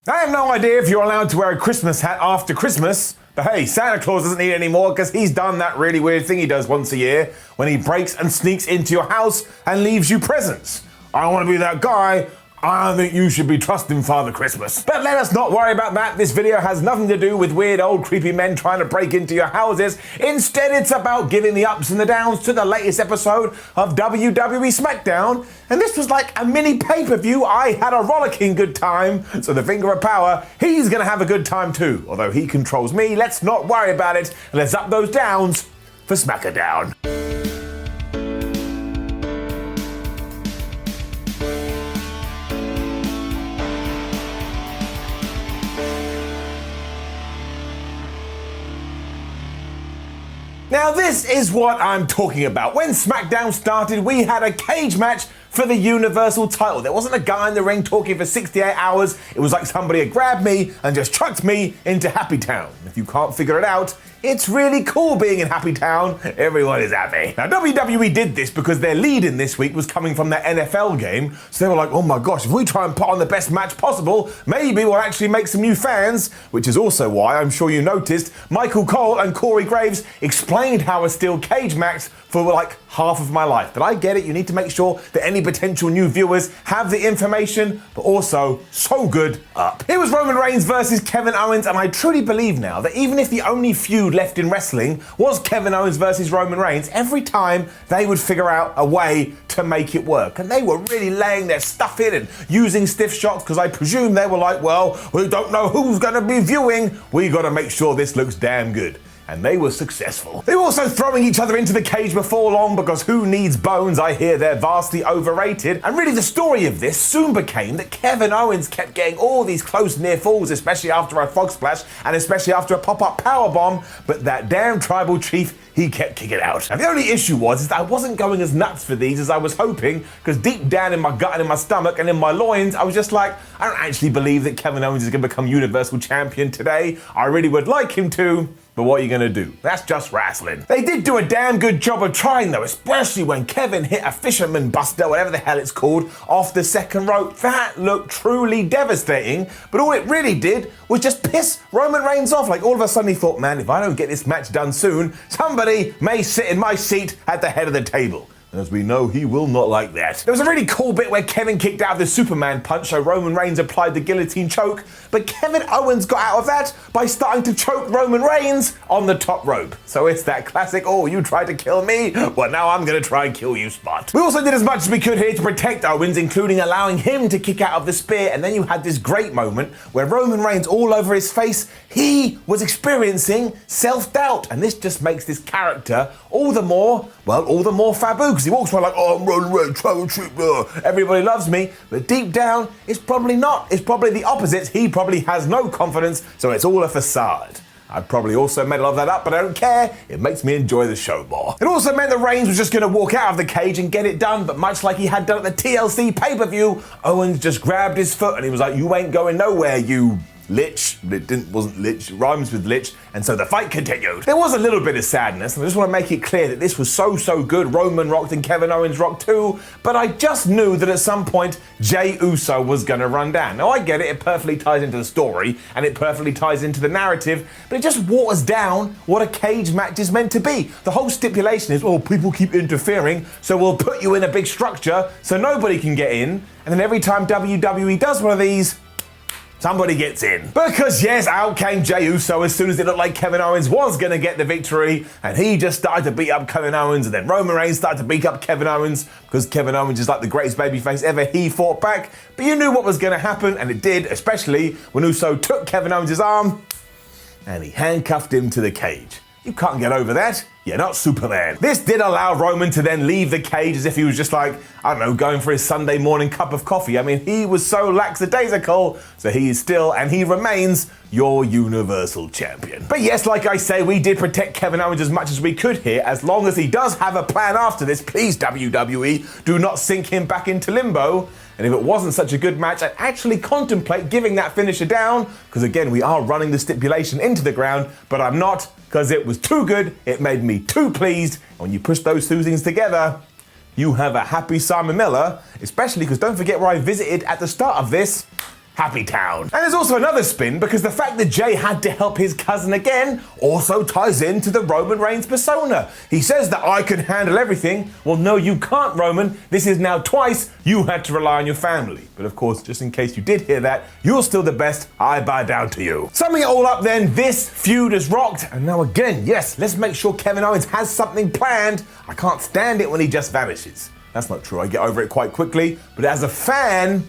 I have no idea if you're allowed to wear a Christmas hat after Christmas, but hey, Santa Claus doesn't need it anymore because he's done that really weird thing he does once a year when he breaks and sneaks into your house and leaves you presents. I don't want to be that guy. I think you should be trusting Father Christmas. But let us not worry about that. This video has nothing to do with weird old creepy men trying to break into your houses. Instead, it's about giving the ups and the downs to the latest episode of WWE SmackDown. And this was like a mini pay-per-view. I had a rollicking good time. So the finger of power, he's gonna have a good time too. Although he controls me, let's not worry about it. And let's up those downs for SmackDown. Now this is what I'm talking about. When SmackDown started, we had a cage match for the Universal title. There wasn't a guy in the ring talking for 68 hours. It was like somebody had grabbed me and just chucked me into Happy Town. If you can't figure it out, it's really cool being in Happy Town. Everyone is happy. Now WWE did this because their lead in this week was coming from their NFL game. So they were like, oh my gosh, if we try and put on the best match possible, maybe we'll actually make some new fans. Which is also why I'm sure you noticed Michael Cole and Corey Graves explained how a steel cage match for like half of my life. But I get it, you need to make sure that any potential new viewers have the information, but also so good up. It was Roman Reigns versus Kevin Owens, and I truly believe now that even if the only feud left in wrestling was Kevin Owens versus Roman Reigns, every time they would figure out a way to make it work. And they were really laying their stuff in and using stiff shots because I presume they were like, well, we don't know who's gonna be viewing. We gotta make sure this looks damn good. And they were successful. They were also throwing each other into the cage before long because who needs bones? I hear they're vastly overrated. And really the story of this soon became that Kevin Owens kept getting all these close near falls, especially after a frog splash and especially after a pop-up powerbomb, but that damn tribal chief, he kept kicking out. And the only issue was that I wasn't going as nuts for these as I was hoping, because deep down in my gut and in my stomach and in my loins, I was just like, I don't actually believe that Kevin Owens is gonna become Universal Champion today. I really would like him to, but what are you gonna do? That's just wrestling. They did do a damn good job of trying though, especially when Kevin hit a fisherman buster, whatever the hell it's called, off the second rope. That looked truly devastating, but all it really did was just piss Roman Reigns off. Like all of a sudden he thought, man, if I don't get this match done soon, somebody may sit in my seat at the head of the table. And as we know, he will not like that. There was a really cool bit where Kevin kicked out of the Superman punch, so Roman Reigns applied the guillotine choke, but Kevin Owens got out of that by starting to choke Roman Reigns on the top rope. So it's that classic, oh, you tried to kill me? Well, now I'm gonna try and kill you spot. We also did as much as we could here to protect Owens, including allowing him to kick out of the spear, and then you had this great moment where Roman Reigns, all over his face, he was experiencing self-doubt, and this just makes this character all the more fabu, because he walks around like, oh, I'm Roman Reigns, tribal chief, everybody loves me, but deep down, it's probably not. It's probably the opposite. He probably has no confidence, so it's all a facade. I probably also made a lot of that up, but I don't care. It makes me enjoy the show more. It also meant that Reigns was just gonna walk out of the cage and get it done, but much like he had done at the TLC pay-per-view, Owens just grabbed his foot and he was like, you ain't going nowhere, you lich. It wasn't lich, it rhymes with lich, and so the fight continued. There was a little bit of sadness, and I just want to make it clear that this was so good. Roman rocked and Kevin Owens rocked too, but I just knew that at some point Jey Uso was gonna run down. Now I get it, it perfectly ties into the story, and it perfectly ties into the narrative, but it just waters down what a cage match is meant to be. The whole stipulation is, oh, people keep interfering, so we'll put you in a big structure so nobody can get in, and then every time WWE does one of these, somebody gets in. Because yes, out came Jey Uso as soon as it looked like Kevin Owens was gonna get the victory, and he just started to beat up Kevin Owens, and then Roman Reigns started to beat up Kevin Owens, because Kevin Owens is like the greatest babyface ever. He fought back, but you knew what was gonna happen, and it did, especially when Uso took Kevin Owens' arm, and he handcuffed him to the cage. You can't get over that. You're not Superman. This did allow Roman to then leave the cage as if he was just like, I don't know, going for his Sunday morning cup of coffee. I mean, he was so lackadaisical, so he is still, and he remains, your Universal Champion. But yes, like I say, we did protect Kevin Owens as much as we could here. As long as he does have a plan after this, please WWE, do not sink him back into limbo. And if it wasn't such a good match, I'd actually contemplate giving that finisher down, because again, we are running the stipulation into the ground, but I'm not, because it was too good, it made me too pleased, and when you push those two things together, you have a happy Simon Miller, especially because don't forget where I visited at the start of this, Happy town. And there's also another spin because the fact that Jey had to help his cousin again also ties into the Roman Reigns persona. He says that I can handle everything. Well, no, you can't, Roman. This is now twice you had to rely on your family. But of course, just in case you did hear that, you're still the best. I bow down to you. Summing it all up then, this feud has rocked. And now again, yes, let's make sure Kevin Owens has something planned. I can't stand it when he just vanishes. That's not true. I get over it quite quickly. But as a fan,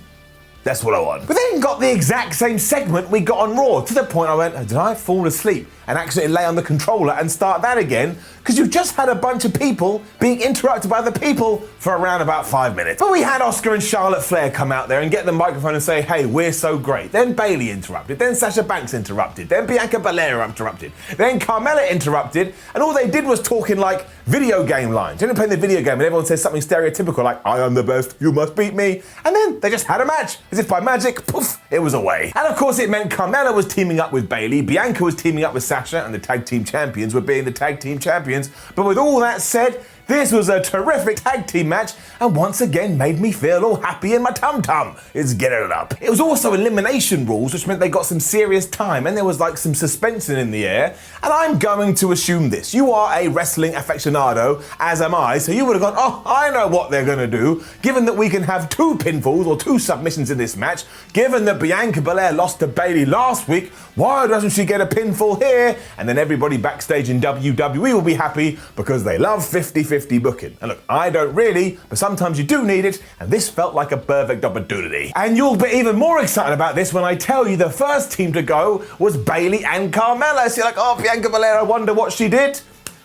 that's what I want. We then got the exact same segment we got on Raw, to the point I went, did I fall asleep and accidentally lay on the controller and start that again? Because you've just had a bunch of people being interrupted by other people for around about 5 minutes. But we had Asuka and Charlotte Flair come out there and get the microphone and say, hey, we're so great. Then Bayley interrupted, then Sasha Banks interrupted, then Bianca Belair interrupted, then Carmella interrupted, and all they did was talk in like video game lines. You know, playing the video game and everyone says something stereotypical like, I am the best, you must beat me. And then they just had a match. As if by magic, poof, it was away. And of course it meant Carmella was teaming up with Bayley, Bianca was teaming up with Sasha, and the tag team champions were being the tag team champions. But with all that said, this was a terrific tag team match and once again made me feel all happy in my tum-tum. It's getting it up. It was also elimination rules, which meant they got some serious time and there was like some suspense in the air. And I'm going to assume this. You are a wrestling aficionado, as am I, so you would have gone, oh, I know what they're going to do. Given that we can have 2 pinfalls or 2 submissions in this match, given that Bianca Belair lost to Bayley last week, why doesn't she get a pinfall here? And then everybody backstage in WWE will be happy because they love 50-50 booking. And look, I don't really, but sometimes you do need it, and this felt like a perfect opportunity. And you'll be even more excited about this when I tell you the first team to go was Bayley and Carmella. So you're like, oh, Bianca Belair, I wonder what she did.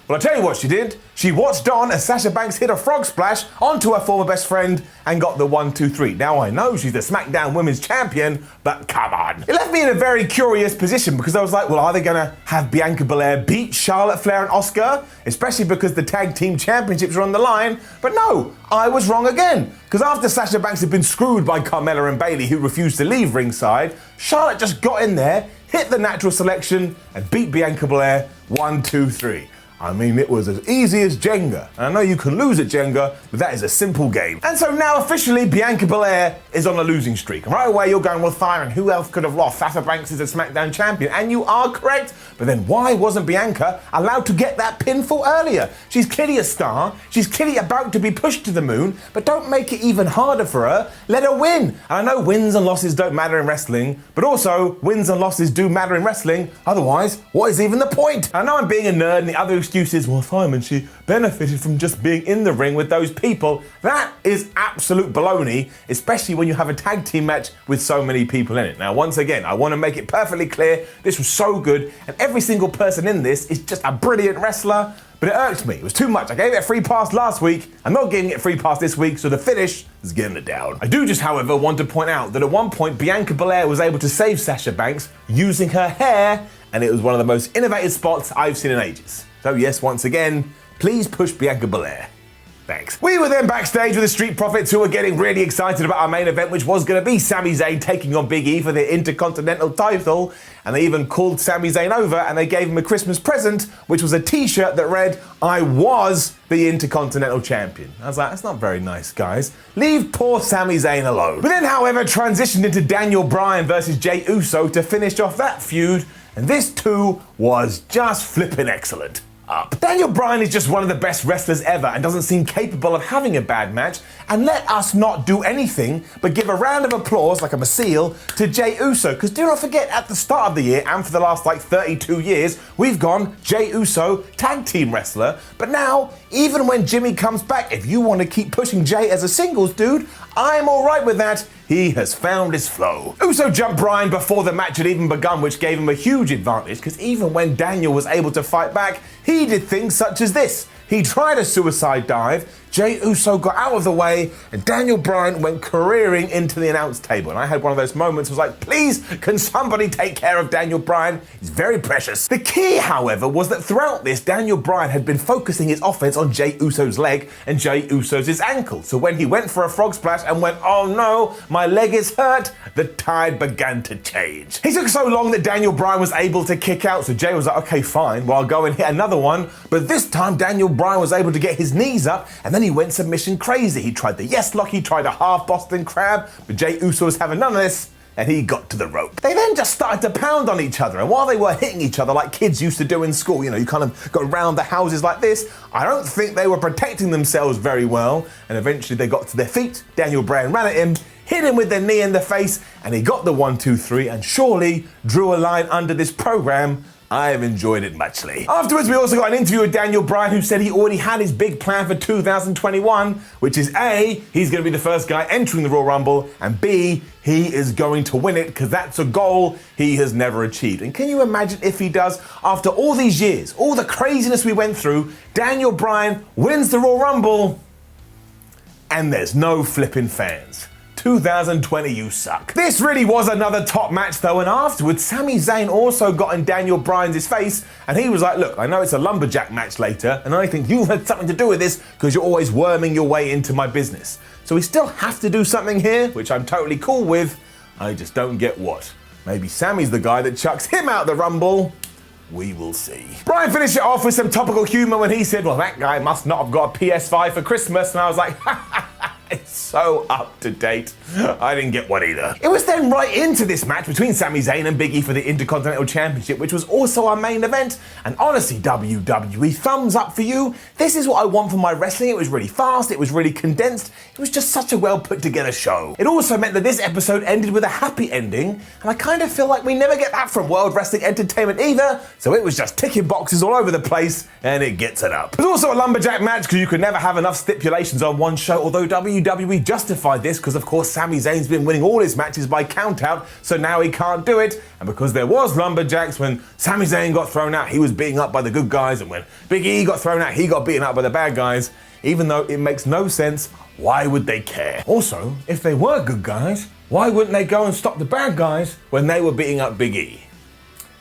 Well, I'll tell you what she did. She watched on as Sasha Banks hit a frog splash onto her former best friend and got the 1-2-3. Now, I know she's the SmackDown Women's Champion, but come on. It left me in a very curious position because I was like, well, are they going to have Bianca Belair beat Charlotte Flair and Asuka? Especially because the tag team championships are on the line. But no, I was wrong again. Because after Sasha Banks had been screwed by Carmella and Bayley, who refused to leave ringside, Charlotte just got in there, hit the natural selection, and beat Bianca Belair 1-2-3. I mean, it was as easy as Jenga. And I know you can lose at Jenga, but that is a simple game. And so now officially Bianca Belair is on a losing streak. And right away you're going, well, firing, who else could have lost? Sasha Banks is a SmackDown champion. And you are correct. But then why wasn't Bianca allowed to get that pinfall earlier? She's clearly a star. She's clearly about to be pushed to the moon. But don't make it even harder for her. Let her win. And I know wins and losses don't matter in wrestling, but also wins and losses do matter in wrestling. Otherwise, what is even the point? I know I'm being a nerd and the other excuses, well, Simon, she benefited from just being in the ring with those people. That is absolute baloney, especially when you have a tag team match with so many people in it. Now, once again, I want to make it perfectly clear, this was so good, and every single person in this is just a brilliant wrestler, but it irked me. It was too much. I gave it a free pass last week. I'm not giving it a free pass this week, so the finish is getting it down. I do just, however, want to point out that at one point, Bianca Belair was able to save Sasha Banks using her hair, and it was one of the most innovative spots I've seen in ages. So yes, once again, please push Bianca Belair. Thanks. We were then backstage with the Street Profits who were getting really excited about our main event, which was going to be Sami Zayn taking on Big E for the intercontinental title. And they even called Sami Zayn over and they gave him a Christmas present, which was a t-shirt that read, I was the intercontinental champion. I was like, that's not very nice, guys. Leave poor Sami Zayn alone. We then, however, transitioned into Daniel Bryan versus Jey Uso to finish off that feud. And this too was just flipping excellent. Daniel Bryan is just one of the best wrestlers ever and doesn't seem capable of having a bad match. And let us not do anything but give a round of applause, like I'm a seal, to Jey Uso. Because do not forget, at the start of the year and for the last 32 years, we've gone Jey Uso, tag team wrestler. But now, even when Jimmy comes back, if you want to keep pushing Jey as a singles dude, I'm all right with that. He has found his flow. Uso jumped Bryan before the match had even begun, which gave him a huge advantage, because even when Daniel was able to fight back, he did things such as this. He tried a suicide dive, Jey Uso got out of the way, and Daniel Bryan went careering into the announce table. And I had one of those moments, I was like, please, can somebody take care of Daniel Bryan? He's very precious. The key, however, was that throughout this, Daniel Bryan had been focusing his offense on Jey Uso's leg and Jey Uso's ankle. So when he went for a frog splash and went, oh no, my leg is hurt, the tide began to change. He took so long that Daniel Bryan was able to kick out, so Jey was like, okay, fine, well, I'll go and hit another one. But this time, Daniel Bryan was able to get his knees up, and then he went submission crazy. He tried the yes lock, he tried a half Boston crab, but Jey Uso was having none of this. and he got to the rope. They then just started to pound on each other, and while they were hitting each other like kids used to do in school, you kind of go around the houses like this, I don't think they were protecting themselves very well, and eventually they got to their feet. Daniel Bryan ran at him, hit him with their knee in the face, and he got the 1, 2, 3, and surely drew a line under this program. I have enjoyed it muchly. Afterwards, we also got an interview with Daniel Bryan, who said he already had his big plan for 2021, which is A, he's going to be the first guy entering the Royal Rumble, and B, he is going to win it, because that's a goal he has never achieved. And can you imagine if he does? After all these years, all the craziness we went through, Daniel Bryan wins the Royal Rumble, and there's no flipping fans. 2020, you suck. This really was another top match though, and afterwards, Sami Zayn also got in Daniel Bryan's face, and he was like, look, I know it's a lumberjack match later, and I think you've had something to do with this because you're always worming your way into my business. So we still have to do something here, which I'm totally cool with. I just don't get what. Maybe Sami's the guy that chucks him out the Rumble. We will see. Bryan finished it off with some topical humor when he said, well, that guy must not have got a PS5 for Christmas, and I was like, it's so up to date. I didn't get one either. It was then right into this match between Sami Zayn and Big E for the Intercontinental Championship, which was also our main event. And honestly, WWE, thumbs up for you. This is what I want from my wrestling. It was really fast, it was really condensed. It was just such a well put together show. It also meant that this episode ended with a happy ending, and I kind of feel like we never get that from World Wrestling Entertainment either, so it was just ticking boxes all over the place, and it gets it up. It was also a lumberjack match because you could never have enough stipulations on one show, although WWE justified this because of course Sami Zayn's been winning all his matches by count out, so now he can't do it, and because there was lumberjacks, when Sami Zayn got thrown out, he was beaten up by the good guys, and when Big E got thrown out, he got beaten up by the bad guys. Even though it makes no sense, why would they care? Also, if they were good guys, why wouldn't they go and stop the bad guys when they were beating up Big E?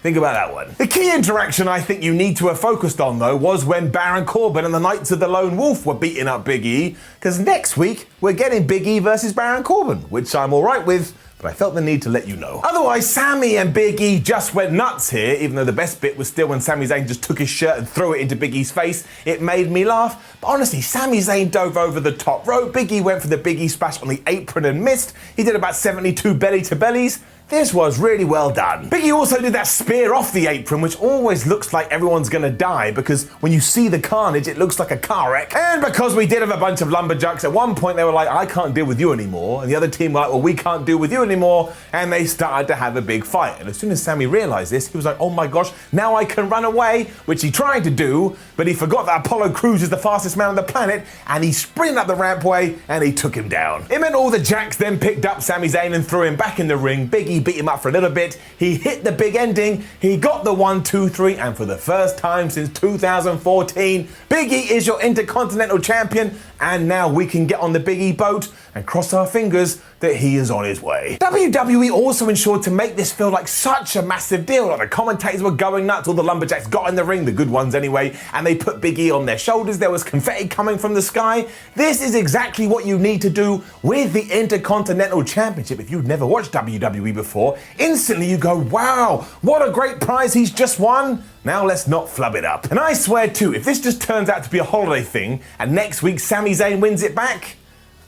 Think about that one. The key interaction I think you need to have focused on though was when Baron Corbin and the Knights of the Lone Wolf were beating up Big E, because next week we're getting Big E versus Baron Corbin, which I'm alright with, but I felt the need to let you know. Otherwise, Sami and Big E just went nuts here, even though the best bit was still when Sami Zayn just took his shirt and threw it into Big E's face. It made me laugh. But honestly, Sami Zayn dove over the top rope. Big E went for the Big E splash on the apron and missed. He did about 72 belly to bellies. This was really well done. Big E also did that spear off the apron, which always looks like everyone's gonna die because when you see the carnage, it looks like a car wreck. And because we did have a bunch of lumberjacks, at one point they were like, I can't deal with you anymore. And the other team were like, well, we can't deal with you anymore. And they started to have a big fight. And as soon as Sami realized this, he was like, oh my gosh, now I can run away, which he tried to do, but he forgot that Apollo Crews is the fastest man on the planet, and he sprinted up the rampway and he took him down. It meant all the jacks then picked up Sami Zayn and threw him back in the ring. Big E beat him up for a little bit. He hit the big ending. He got the 1, 2, 3, and for the first time since 2014, Big E is your Intercontinental Champion, and now we can get on the Big E boat and cross our fingers that he is on his way. WWE also ensured to make this feel like such a massive deal. Like the commentators were going nuts, all the lumberjacks got in the ring, the good ones anyway, and they put Big E on their shoulders. There was confetti coming from the sky. This is exactly what you need to do with the Intercontinental Championship. If you've never watched WWE before, instantly you go, wow, what a great prize he's just won. Now let's not flub it up. And I swear too, if this just turns out to be a holiday thing and next week Sami Zayn wins it back,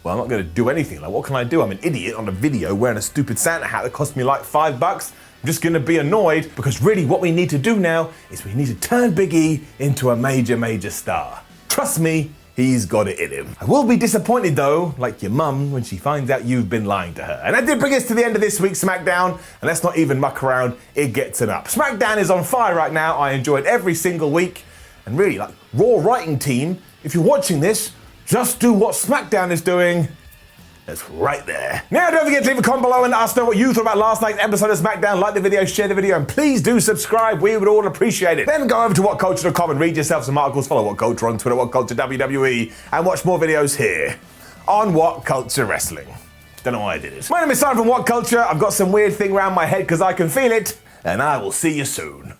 well, I'm not going to do anything. Like, what can I do? I'm an idiot on a video wearing a stupid Santa hat that cost me like $5. I'm just going to be annoyed because really what we need to do now is we need to turn Big E into a major, major star. Trust me, he's got it in him. I will be disappointed though, like your mum, when she finds out you've been lying to her. And that did bring us to the end of this week's SmackDown, and let's not even muck around, it gets it up. SmackDown is on fire right now. I enjoy it every single week. And really, like, Raw writing team, if you're watching this, just do what SmackDown is doing. That's right there. Now don't forget to leave a comment below and let us know what you thought about last night's episode of SmackDown. Like the video, share the video, and please do subscribe. We would all appreciate it. Then go over to WhatCulture.com and read yourself some articles. Follow WhatCulture on Twitter, WhatCulture WWE, and watch more videos here on WhatCulture Wrestling. Don't know why I did it. My name is Simon from WhatCulture. I've got some weird thing around my head because I can feel it, and I will see you soon.